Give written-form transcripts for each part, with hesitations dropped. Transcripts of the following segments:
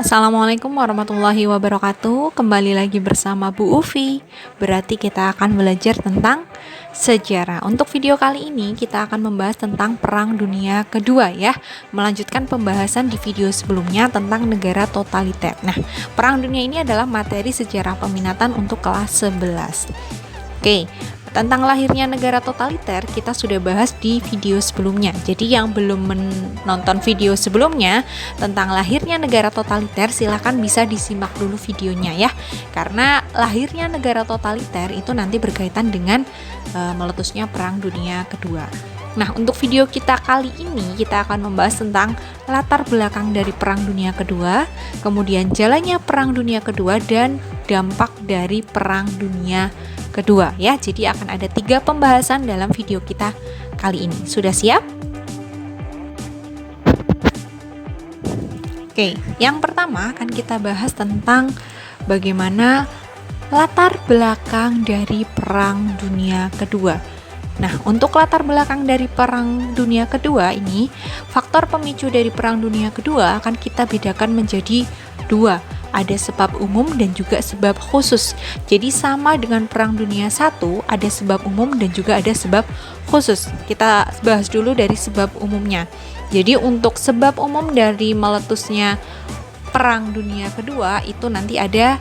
Assalamualaikum warahmatullahi wabarakatuh. Kembali lagi bersama Bu Ufi. Berarti kita akan belajar tentang sejarah. Untuk video kali ini kita akan membahas tentang Perang Dunia Kedua ya. Melanjutkan pembahasan di video sebelumnya tentang negara totaliter. Nah, Perang Dunia ini adalah materi sejarah peminatan untuk kelas 11. Oke. Tentang lahirnya negara totaliter kita sudah bahas di video sebelumnya. Jadi yang belum menonton video sebelumnya tentang lahirnya negara totaliter, silahkan bisa disimak dulu videonya ya. Karena lahirnya negara totaliter itu nanti berkaitan dengan meletusnya Perang Dunia Kedua. Nah, untuk video kita kali ini kita akan membahas tentang latar belakang dari Perang Dunia Kedua, kemudian jalannya Perang Dunia Kedua dan dampak dari Perang Dunia Kedua ya. Jadi akan ada 3 pembahasan dalam video kita kali ini. Sudah siap? Oke, yang pertama akan kita bahas tentang bagaimana latar belakang dari Perang Dunia Kedua. Nah, untuk latar belakang dari Perang Dunia Kedua ini, faktor pemicu dari Perang Dunia Kedua akan kita bedakan menjadi 2. Ada sebab umum dan juga sebab khusus. Jadi sama dengan Perang Dunia I, ada sebab umum dan juga ada sebab khusus. Kita bahas dulu dari sebab umumnya. Jadi untuk sebab umum dari meletusnya Perang Dunia Kedua itu nanti ada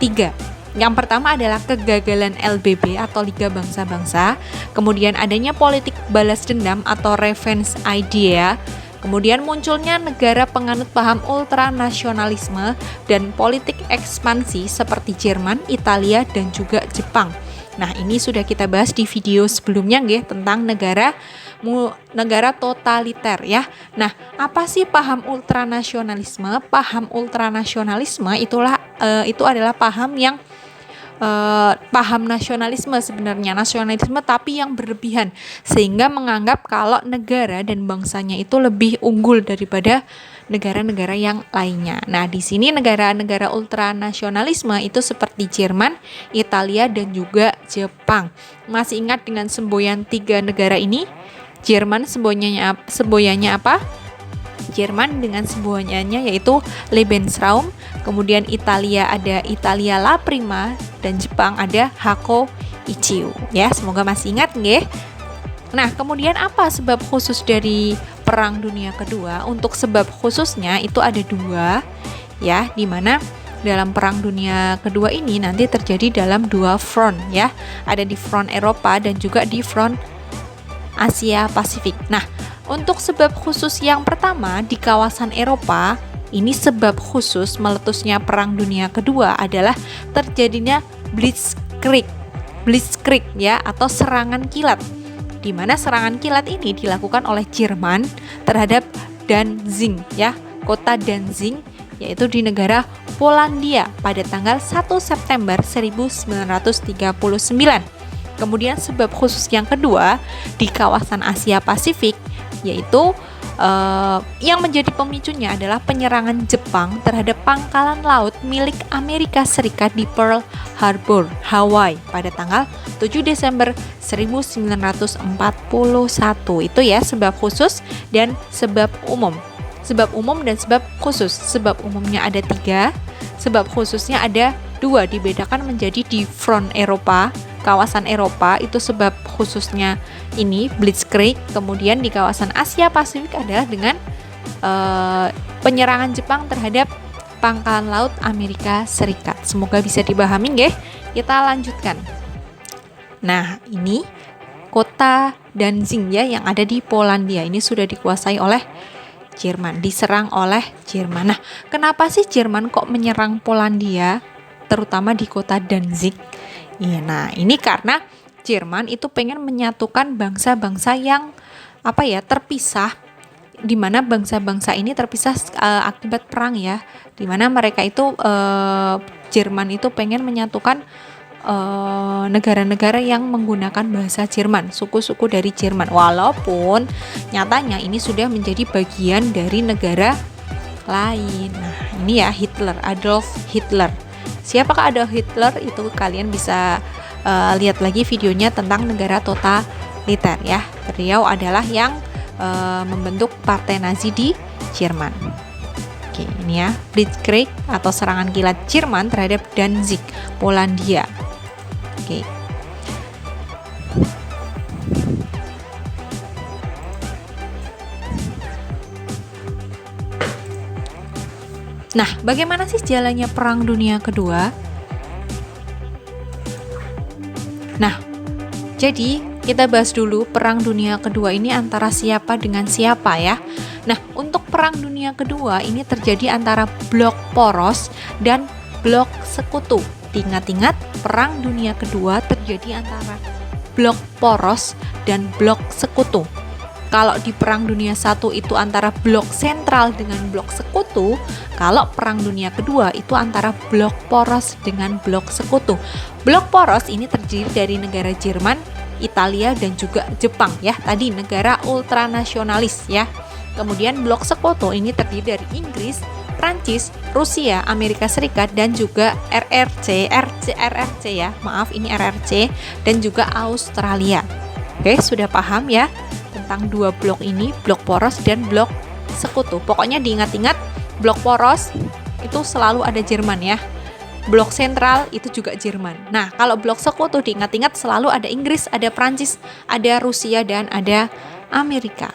3. Yang pertama adalah kegagalan LBB atau Liga Bangsa-Bangsa, kemudian adanya politik balas dendam atau revenge idea, kemudian munculnya negara penganut paham ultranasionalisme dan politik ekspansi seperti Jerman, Italia, dan juga Jepang. Nah, ini sudah kita bahas di video sebelumnya nggih tentang negara totaliter ya. Nah, apa sih paham ultranasionalisme? Paham ultranasionalisme itu adalah paham yang paham nasionalisme sebenarnya, nasionalisme tapi yang berlebihan, sehingga menganggap kalau negara dan bangsanya itu lebih unggul daripada negara-negara yang lainnya. Nah, di sini negara-negara ultranasionalisme itu seperti Jerman, Italia, dan juga Jepang. Masih ingat dengan semboyan 3 negara ini? Jerman semboyannya apa? Jerman dengan semboyannya yaitu Lebensraum, kemudian Italia ada Italia La Prima, dan Jepang ada Hako Ichiu ya. Semoga masih ingat nggih. Nah, kemudian apa sebab khusus dari Perang Dunia Kedua? Untuk sebab khususnya itu ada 2 ya, dimana dalam Perang Dunia Kedua ini nanti terjadi dalam 2 front ya. Ada di front Eropa dan juga di front Asia Pasifik. Nah, untuk sebab khusus yang pertama di kawasan Eropa, ini sebab khusus meletusnya Perang Dunia Kedua adalah terjadinya Blitzkrieg ya, atau serangan kilat. Di mana serangan kilat ini dilakukan oleh Jerman terhadap Danzig ya, kota Danzig yaitu di negara Polandia pada tanggal 1 September 1939. Kemudian sebab khusus yang kedua di kawasan Asia Pasifik yaitu yang menjadi pemicunya adalah penyerangan Jepang terhadap pangkalan laut milik Amerika Serikat di Pearl Harbor, Hawaii pada tanggal 7 Desember 1941. Itu ya sebab khusus dan sebab umum. Sebab umum dan sebab khusus. Sebab umumnya ada 3, sebab khususnya ada 2, dibedakan menjadi di front Eropa, kawasan Eropa itu sebab khususnya ini Blitzkrieg, kemudian di kawasan Asia Pasifik adalah dengan penyerangan Jepang terhadap pangkalan laut Amerika Serikat. Semoga bisa dipahami nggih. Kita lanjutkan. Nah, ini kota Danzig ya yang ada di Polandia. Ini sudah dikuasai oleh Jerman, diserang oleh Jerman. Nah, kenapa sih Jerman kok menyerang Polandia, terutama di kota Danzig? Iya, nah ini karena Jerman itu pengen menyatukan bangsa-bangsa yang terpisah, di mana bangsa-bangsa ini terpisah akibat perang ya, di mana mereka itu Jerman itu pengen menyatukan negara-negara yang menggunakan bahasa Jerman, suku-suku dari Jerman, walaupun nyatanya ini sudah menjadi bagian dari negara lain. Nah, ini ya Adolf Hitler. Siapakah Adolf Hitler? Itu kalian bisa lihat lagi videonya tentang negara totaliter ya. Beliau adalah yang membentuk partai Nazi di Jerman. Oke, ini ya, Blitzkrieg atau serangan kilat Jerman terhadap Danzig, Polandia. Oke. Nah, bagaimana sih jalannya Perang Dunia Kedua? Nah, jadi kita bahas dulu Perang Dunia Kedua ini antara siapa dengan siapa ya. Nah, untuk Perang Dunia Kedua ini terjadi antara blok poros dan blok sekutu. Ingat-ingat, Perang Dunia Kedua terjadi antara blok poros dan blok sekutu. Kalau di Perang Dunia I itu antara blok sentral dengan blok sekutu, kalau Perang Dunia Kedua itu antara blok poros dengan blok sekutu. Blok poros ini terdiri dari negara Jerman, Italia, dan juga Jepang ya. Tadi negara ultranasionalis ya. Kemudian blok sekutu ini terdiri dari Inggris, Prancis, Rusia, Amerika Serikat, dan juga RRC ya. Maaf, ini RRC dan juga Australia. Oke, sudah paham ya tentang dua blok ini, blok poros dan blok sekutu. Pokoknya diingat-ingat, blok poros itu selalu ada Jerman ya. Blok sentral itu juga Jerman. Nah, kalau blok sekutu diingat-ingat selalu ada Inggris, ada Prancis, ada Rusia, dan ada Amerika.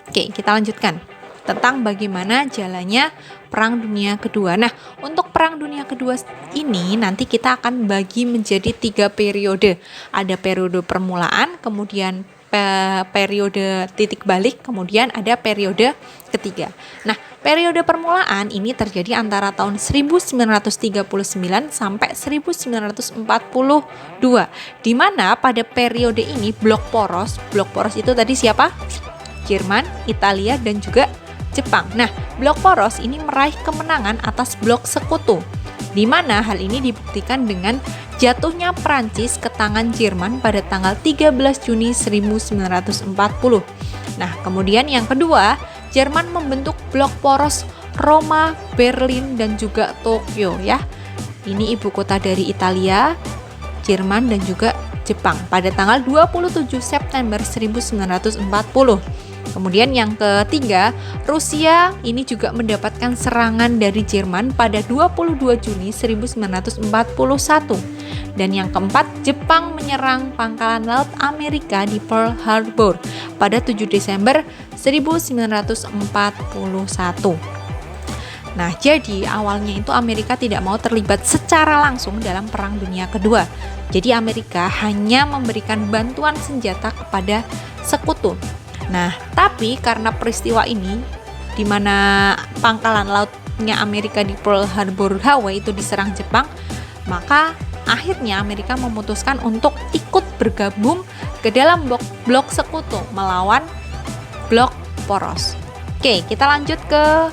Oke, kita lanjutkan tentang bagaimana jalannya Perang Dunia Kedua. Nah, untuk Perang Dunia Kedua ini nanti kita akan bagi menjadi 3 periode. Ada periode permulaan, kemudian periode titik balik, kemudian ada periode ketiga. Nah, periode permulaan ini terjadi antara tahun 1939 sampai 1942, di mana pada periode ini blok poros itu tadi siapa? Jerman, Italia, dan juga Jepang. Nah, blok poros ini meraih kemenangan atas blok sekutu, di mana hal ini dibuktikan dengan jatuhnya Prancis ke tangan Jerman pada tanggal 13 Juni 1940. Nah, kemudian yang kedua, Jerman membentuk blok poros Roma, Berlin, dan juga Tokyo ya. Ini ibu kota dari Italia, Jerman, dan juga Jepang pada tanggal 27 September 1940. Kemudian yang ketiga, Rusia ini juga mendapatkan serangan dari Jerman pada 22 Juni 1941. Dan yang keempat, Jepang menyerang pangkalan laut Amerika di Pearl Harbor pada 7 Desember 1941. Nah, jadi awalnya itu Amerika tidak mau terlibat secara langsung dalam Perang Dunia Kedua. Jadi Amerika hanya memberikan bantuan senjata kepada sekutu. Nah, tapi karena peristiwa ini di mana pangkalan lautnya Amerika di Pearl Harbor, Hawaii itu diserang Jepang, maka akhirnya Amerika memutuskan untuk ikut bergabung ke dalam blok sekutu melawan blok poros. Oke, kita lanjut ke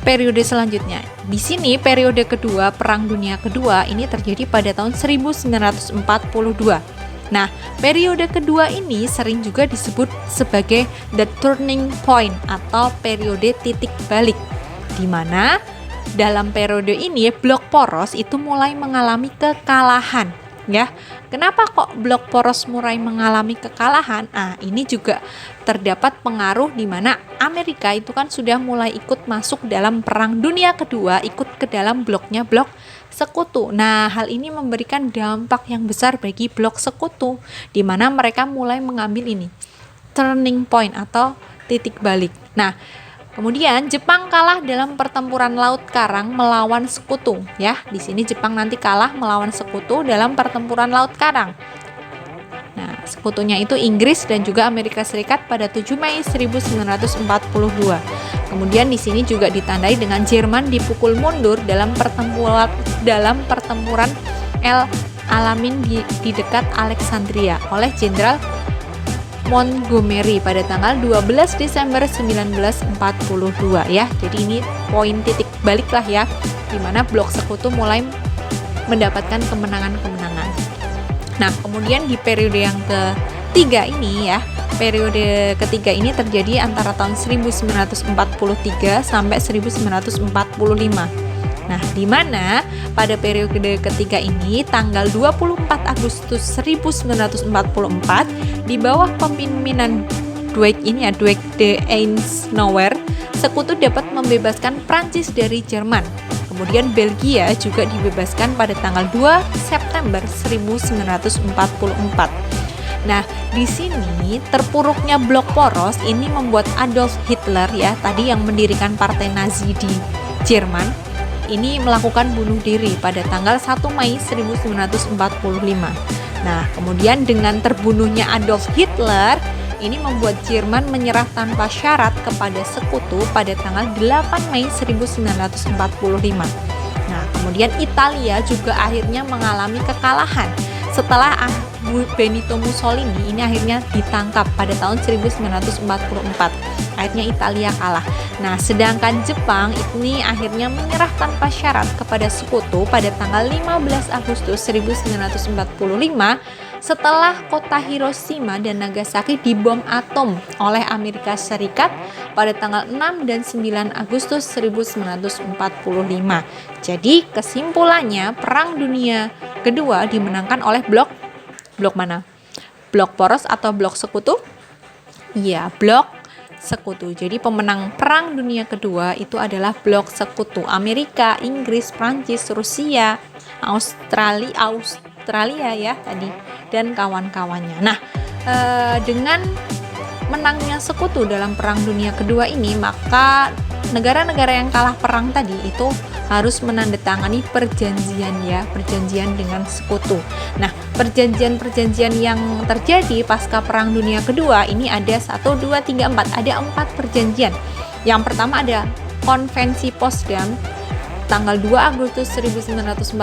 periode selanjutnya. Di sini periode kedua Perang Dunia Kedua ini terjadi pada tahun 1942. Nah, periode kedua ini sering juga disebut sebagai the turning point atau periode titik balik, di mana dalam periode ini blok poros itu mulai mengalami kekalahan ya. Kenapa kok blok poros mulai mengalami kekalahan? Nah, ini juga terdapat pengaruh di mana Amerika itu kan sudah mulai ikut masuk dalam Perang Dunia Kedua, ikut ke dalam bloknya blok sekutu. Nah, hal ini memberikan dampak yang besar bagi blok sekutu, di mana mereka mulai mengambil ini turning point atau titik balik. Nah, kemudian Jepang kalah dalam pertempuran Laut Karang melawan sekutu ya. Di sini Jepang nanti kalah melawan sekutu dalam pertempuran Laut Karang. Nah, sekutunya itu Inggris dan juga Amerika Serikat pada 7 Mei 1942. Kemudian di sini juga ditandai dengan Jerman dipukul mundur dalam pertempuran El Alamein di dekat Alexandria oleh Jenderal Montgomery pada tanggal 12 Desember 1942 ya. Jadi ini poin titik balik lah ya, di mana blok sekutu mulai mendapatkan kemenangan-kemenangan. Nah, kemudian di periode yang ketiga ini ya, periode ketiga ini terjadi antara tahun 1943 sampai 1945. Nah, di mana pada periode ketiga ini tanggal 24 Agustus 1944 di bawah kepemimpinan Dwight ini ya, Dwight de Eisenhower, sekutu dapat membebaskan Prancis dari Jerman. Kemudian Belgia juga dibebaskan pada tanggal 2 September 1944. Nah, di sini terpuruknya blok poros ini membuat Adolf Hitler ya, tadi yang mendirikan partai Nazi di Jerman, ini melakukan bunuh diri pada tanggal 1 Mei 1945. Nah, kemudian dengan terbunuhnya Adolf Hitler, ini membuat Jerman menyerah tanpa syarat kepada sekutu pada tanggal 8 Mei 1945. Nah, kemudian Italia juga akhirnya mengalami kekalahan setelah Benito Mussolini ini akhirnya ditangkap pada tahun 1944. Akhirnya Italia kalah. Nah, sedangkan Jepang ini akhirnya menyerah tanpa syarat kepada sekutu pada tanggal 15 Agustus 1945 setelah kota Hiroshima dan Nagasaki dibom atom oleh Amerika Serikat pada tanggal 6 dan 9 Agustus 1945. Jadi kesimpulannya Perang Dunia Kedua dimenangkan oleh blok mana? Blok poros atau blok sekutu? Iya, blok sekutu. Jadi pemenang Perang Dunia Kedua itu adalah blok sekutu Amerika, Inggris, Prancis, Rusia, Australia ya tadi dan kawan-kawannya. Nah, dengan menangnya sekutu dalam Perang Dunia Kedua ini, maka negara-negara yang kalah perang tadi itu harus menandatangani perjanjian dengan sekutu. Nah, perjanjian-perjanjian yang terjadi pasca Perang Dunia Kedua ini ada 1, 2, 3, 4. Ada 4 perjanjian. Yang pertama ada Konvensi Potsdam tanggal 2 Agustus 1945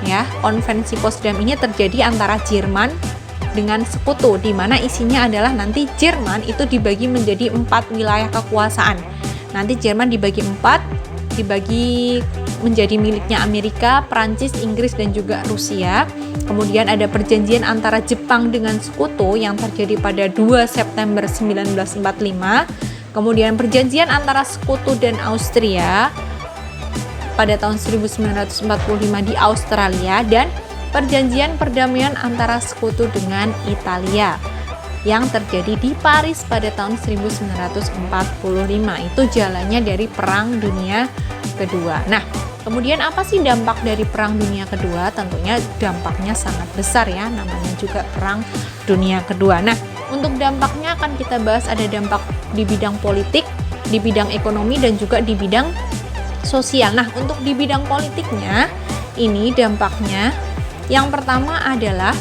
ya. Konvensi Potsdam ini terjadi antara Jerman dengan sekutu, di mana isinya adalah nanti Jerman itu dibagi menjadi 4 wilayah kekuasaan. Nanti Jerman dibagi 4, dibagi menjadi miliknya Amerika, Prancis, Inggris, dan juga Rusia. Kemudian ada perjanjian antara Jepang dengan sekutu yang terjadi pada 2 September 1945. Kemudian perjanjian antara sekutu dan Austria pada tahun 1945 di Australia, dan perjanjian perdamaian antara sekutu dengan Italia yang terjadi di Paris pada tahun 1945. Itu jalannya dari Perang Dunia Kedua. Nah, kemudian apa sih dampak dari Perang Dunia Kedua? Tentunya dampaknya sangat besar ya, namanya juga Perang Dunia Kedua. Nah, untuk dampaknya akan kita bahas, ada dampak di bidang politik, di bidang ekonomi, dan juga di bidang sosial. Nah, untuk di bidang politiknya, ini dampaknya yang pertama adalah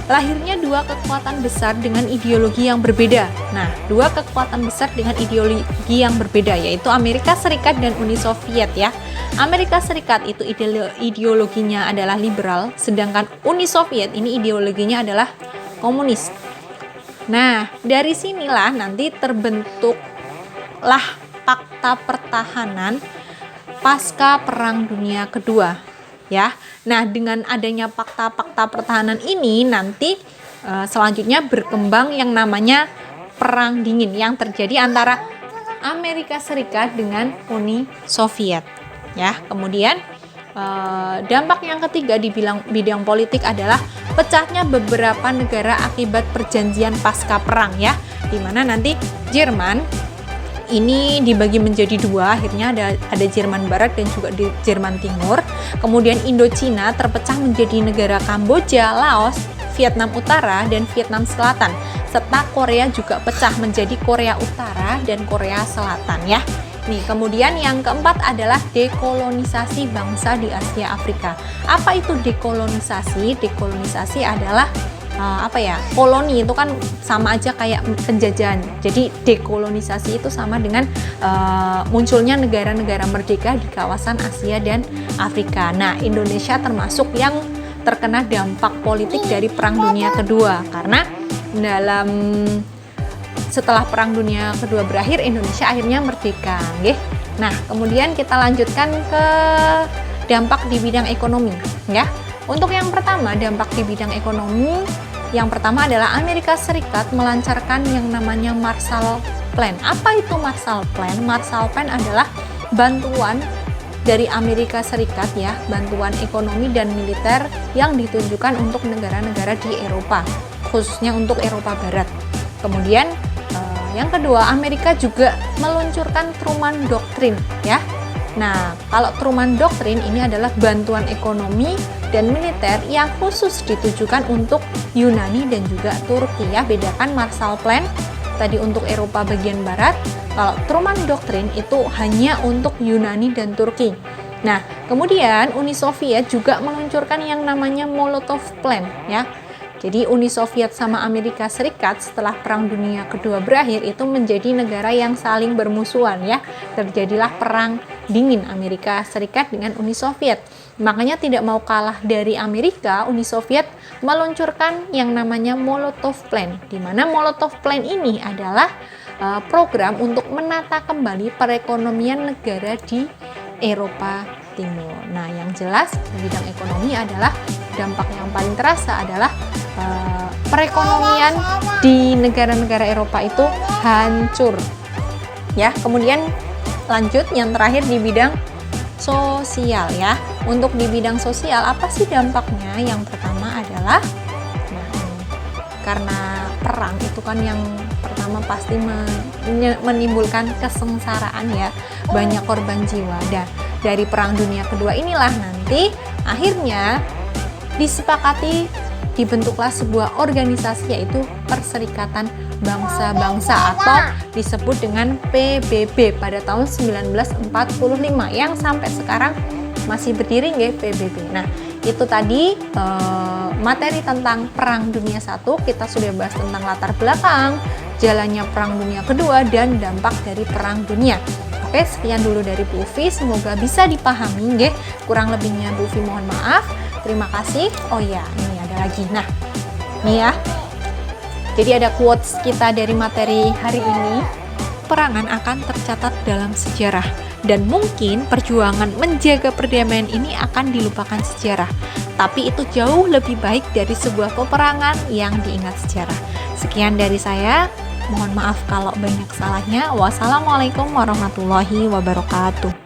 lahirnya dua kekuatan besar dengan ideologi yang berbeda. Nah, dua kekuatan besar dengan ideologi yang berbeda yaitu Amerika Serikat dan Uni Soviet ya. Amerika Serikat itu ideologinya adalah liberal, sedangkan Uni Soviet ini ideologinya adalah komunis. Nah, dari sinilah nanti terbentuklah Fakta Pertahanan pasca Perang Dunia Kedua. Ya, nah dengan adanya fakta-fakta pertahanan ini nanti selanjutnya berkembang yang namanya Perang Dingin yang terjadi antara Amerika Serikat dengan Uni Soviet. Ya, kemudian dampak yang ketiga di bidang politik adalah pecahnya beberapa negara akibat perjanjian pasca perang ya, di mana nanti Jerman ini dibagi menjadi dua, akhirnya ada Jerman Barat dan juga di Jerman Timur. Kemudian Indochina terpecah menjadi negara Kamboja, Laos, Vietnam Utara, dan Vietnam Selatan. Serta Korea juga pecah menjadi Korea Utara dan Korea Selatan ya. Nih, kemudian yang keempat adalah dekolonisasi bangsa di Asia Afrika. Apa itu dekolonisasi? Dekolonisasi adalah koloni itu kan sama aja kayak penjajahan. Jadi dekolonisasi itu sama dengan munculnya negara-negara merdeka di kawasan Asia dan Afrika. Nah, Indonesia termasuk yang terkena dampak politik dari Perang Dunia Kedua karena setelah Perang Dunia Kedua berakhir, Indonesia akhirnya merdeka, nggih. Nah, kemudian kita lanjutkan ke dampak di bidang ekonomi ya. Untuk yang pertama, dampak di bidang ekonomi, yang pertama adalah Amerika Serikat melancarkan yang namanya Marshall Plan. Apa itu Marshall Plan? Marshall Plan adalah bantuan dari Amerika Serikat ya, bantuan ekonomi dan militer yang ditujukan untuk negara-negara di Eropa, khususnya untuk Eropa Barat. Kemudian yang kedua, Amerika juga meluncurkan Truman Doctrine ya. Nah, kalau Truman Doctrine ini adalah bantuan ekonomi dan militer yang khusus ditujukan untuk Yunani dan juga Turki ya. Bedakan Marshall Plan tadi untuk Eropa bagian barat. Kalau Truman Doctrine itu hanya untuk Yunani dan Turki. Nah, kemudian Uni Soviet juga meluncurkan yang namanya Molotov Plan ya. Jadi Uni Soviet sama Amerika Serikat setelah Perang Dunia Kedua berakhir itu menjadi negara yang saling bermusuhan ya. Terjadilah perang dingin Amerika Serikat dengan Uni Soviet. Makanya tidak mau kalah dari Amerika, Uni Soviet meluncurkan yang namanya Molotov Plan. Di mana Molotov Plan ini adalah program untuk menata kembali perekonomian negara di Eropa Timur. Nah, yang jelas di bidang ekonomi adalah dampak yang paling terasa adalah perekonomian di negara-negara Eropa itu hancur. Ya, kemudian lanjut yang terakhir di bidang sosial ya. Untuk di bidang sosial apa sih dampaknya? Yang pertama adalah karena perang itu kan yang pertama pasti menimbulkan kesengsaraan ya, banyak korban jiwa. Dan dari Perang Dunia Kedua inilah nanti akhirnya disepakati dibentuklah sebuah organisasi yaitu Perserikatan Bangsa-Bangsa atau disebut dengan PBB pada tahun 1945 yang sampai sekarang masih berdiri nggih PBB. Nah, itu tadi materi tentang Perang Dunia I. Kita sudah bahas tentang latar belakang, jalannya Perang Dunia Kedua dan dampak dari Perang Dunia. Oke, sekian dulu dari Bu Ufi, semoga bisa dipahami nggih. Kurang lebihnya Bu Ufi mohon maaf. Terima kasih. Oh ya, ini ada lagi. Nah, ini ya. Jadi ada quotes kita dari materi hari ini. Perangan akan tercatat dalam sejarah dan mungkin perjuangan menjaga perdamaian ini akan dilupakan sejarah. Tapi itu jauh lebih baik dari sebuah peperangan yang diingat sejarah. Sekian dari saya. Mohon maaf kalau banyak salahnya. Wassalamualaikum warahmatullahi wabarakatuh.